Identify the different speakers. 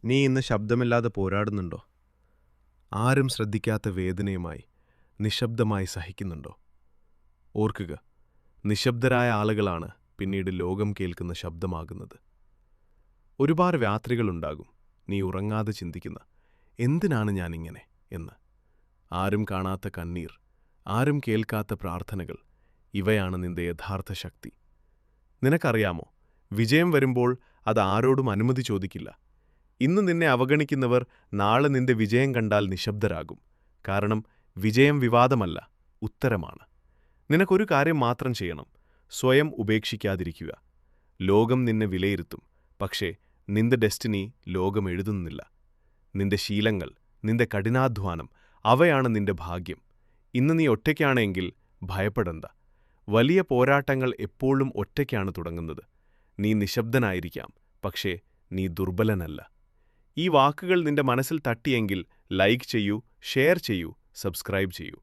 Speaker 1: നീ ഇന്ന് ശബ്ദമില്ലാതെ പോരാടുന്നുണ്ടോ? ആരും ശ്രദ്ധിക്കാത്ത വേദനയുമായി നിശബ്ദമായി സഹിക്കുന്നുണ്ടോ? ഓർക്കുക, നിശബ്ദരായ ആളുകളാണ് പിന്നീട് ലോകം കേൾക്കുന്ന ശബ്ദമാകുന്നത്. ഒരുപാട് രാത്രികളുണ്ടാകും നീ ഉറങ്ങാതെ ചിന്തിക്കുന്ന എന്തിനാണ് ഞാനിങ്ങനെ എന്ന്. ആരും കാണാത്ത കണ്ണീർ, ആരും കേൾക്കാത്ത പ്രാർത്ഥനകൾ, ഇവയാണ് നിന്റെ യഥാർത്ഥ ശക്തി. നിനക്കറിയാമോ, വിജയം വരുമ്പോൾ അത് ആരോടും അനുമതി ചോദിക്കില്ല. ഇന്ന് നിന്നെ അവഗണിക്കുന്നവർ നാളെ നിന്റെ വിജയം കണ്ടാൽ നിശബ്ദരാകും. കാരണം വിജയം വിവാദമല്ല, ഉത്തരമാണ്. നിനക്കൊരു കാര്യം മാത്രം ചെയ്യണം: സ്വയം ഉപേക്ഷിക്കാതിരിക്കുക. ലോകം നിന്നെ വിലയിരുത്തും, പക്ഷേ നിന്റെ ഡെസ്റ്റിനി ലോകം എഴുതുന്നില്ല. നിന്റെ ശീലങ്ങൾ, നിന്റെ കഠിനാധ്വാനം, അവയാണ് നിന്റെ ഭാഗ്യം. ഇന്ന് നീ ഒറ്റയ്ക്കാണെങ്കിൽ ഭയപ്പെടണ്ട. വലിയ പോരാട്ടങ്ങൾ എപ്പോഴും ഒറ്റയ്ക്കാണ് തുടങ്ങുന്നത്. നീ നിശബ്ദനായിരിക്കാം, പക്ഷേ നീ ദുർബലനല്ല. ഈ വാക്കുകൾ നിന്റെ മനസ്സിൽ തട്ടിയെങ്കിൽ ലൈക്ക് ചെയ്യൂ, ഷെയർ ചെയ്യൂ, സബ്സ്ക്രൈബ് ചെയ്യൂ.